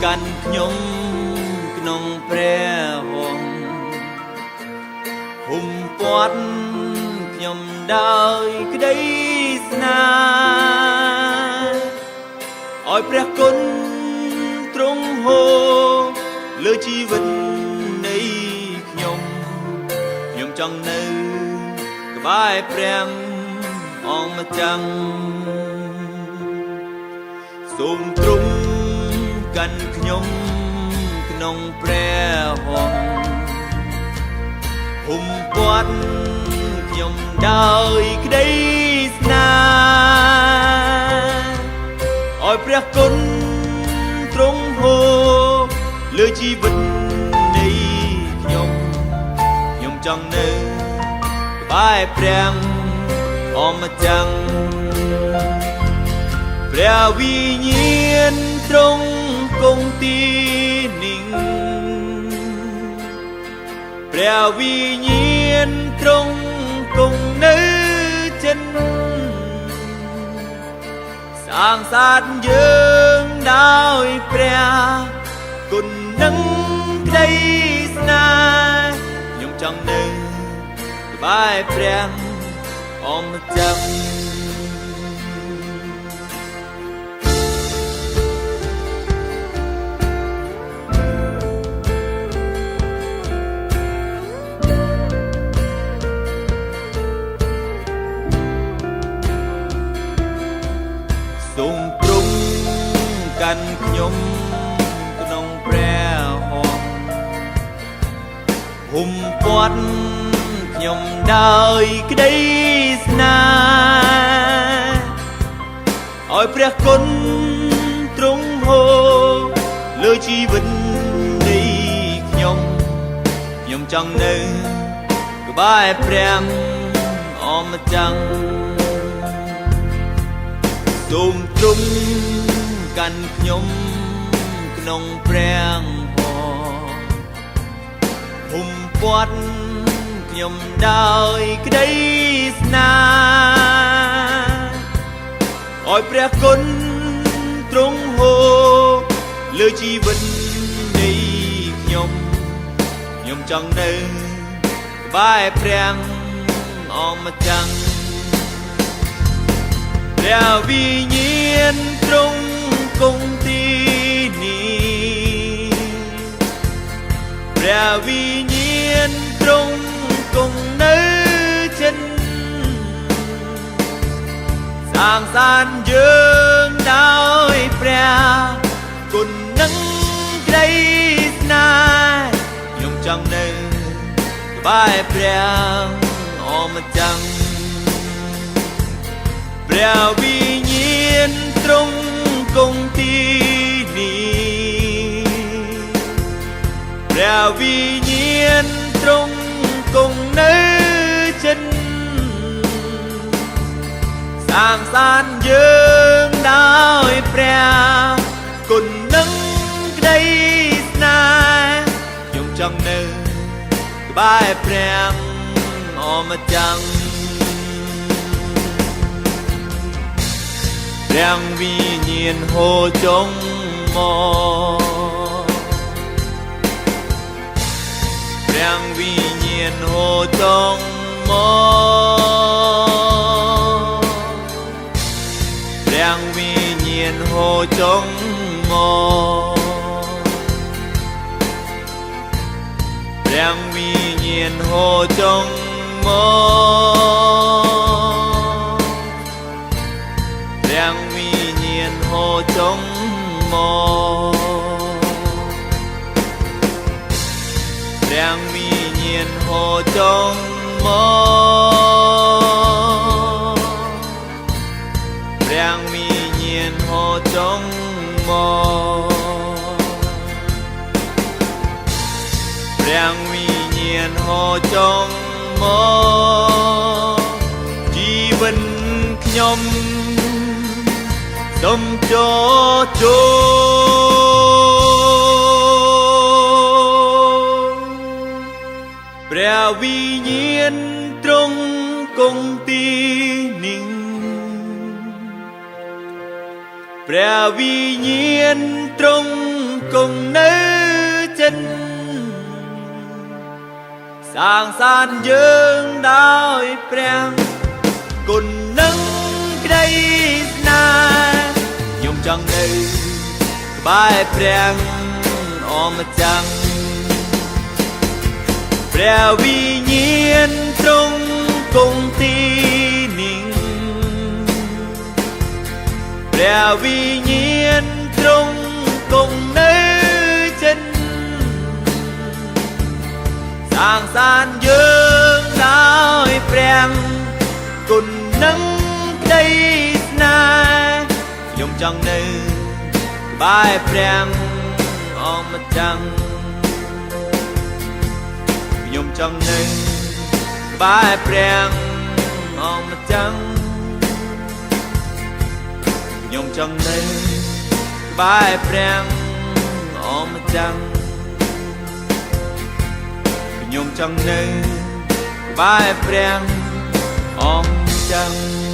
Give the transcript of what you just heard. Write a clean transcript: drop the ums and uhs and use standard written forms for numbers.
កាន់ខ្ញុំក្នុងព្រះហង្សហុំព័ទ្ធខ្ញុំដោយក្តីស្នេហ៍ឲ្យព្រះគុណទ្រង់ហូរលើជីវិតនៃខ្ញុំចង់នៅក្បែរព្រះអង្គម្ចាស់សូមទ្រង់កាន់ខ្ញុំក្នុងព្រះហង្សហុំព័ទ្ធខ្ញុំដោយក្តីស្នេហ៍ឲ្យព្រះគុណទ្រង់ហូរលើជីវិតនៃខ្ញុំចង់នៅក្បែរព្រះអង្គម្ចាស់ព្រះវិញ្ញាណទ្រង់គង់ទីនឹងព្រះវិញ្ញាណទ្រង់គង់នៅចិនសាងសង់យើងដោយព្រះគុណនឹងក្តីស្នេហ៍ចង់នៅក្បែរព្រះអង្គម្ចាស់សូមទ្រង់កាន់ខ្ញុំក្នុងព្រះហង្សហុំព័ទ្ធខ្ញុំដោយក្តីស្នេហ៍ឲ្យព្រះគុណទ្រង់ហូរលើជីវិតនៃខ្ញុំចង់នៅក្បែរព្រះអង្គម្ចាស់សូមទ្រង់កាន់ខ្ញុំក្នុងព្រះហុំព័ទ្ធខ្ញុំដោយក្តីស្នេហ៍ឲ្យព្រះគុណទ្រង់ហូរលើជីវិតនៃខ្ញុំចង់នៅក្បែរព្រះអង្គម្ចាស់ព្រះវិញ្ញាណទ្រង់គង់ទីនេះព្រះវិញ្ញាណទ្រង់គង់នៅចិនសាងសង់យើងដោយព្រះគុណនឹងក្តីស្នេហ៍ចង់នៅក្បែរព្រះអង្គម្ចាស់ព្រះវិញ្ញាណទ្រង់គង់ទីនេះព្រះវិញ្ញាណទ្រង់គង់នៅចិនសាងសង់យើងដោយព្រះគុណនឹងក្តីស្នេហ៍ចង់នៅក្បែរព្រះអង្គម្ចាស់ព្រះវិញ្ញាណហូរចុងមកព្រះវិញ្ញាណហូរចុងមកព្រះវិញ្ញាណហូរចុងមកព្រះវិញ្ញាណហូរចុងមកព្រះវិញ្ញាណហូរចុងមកព្រះវិញ្ញាណហូរចុងមកព្រះវិញ្ញាណហូរចុងមកព្រះវិញ្ញាណហូរចុងមកជីវិតខ្ញុំសូមចូលព្រះវិញ្ញាណទ្រង់គង់ទីនឹងព្រះ vì nhiên trong cùng nơi chân sang san dương đôi preng cùng nâng đây na nhung trong nơi bài preng om chăngព្រះវិញ្ញាណទ្រង់គង់ទីនេះព្រះវិញ្ញាណទ្រង់គង់នៅចិនសាងសានយើងដោយព្រះគុណនឹងក្តីស្នេហ៍ខ្ញុំចង់នៅក្បែរព្រះអម្ចាស់ខ្ញុំចង់នៅក្បែរព្រះអម្ចាស់ខ្ញុំចង់នៅក្បែរព្រះអម្ចាស់ខ្ញុំចង់នៅក្បែរព្រះអម្ចាស់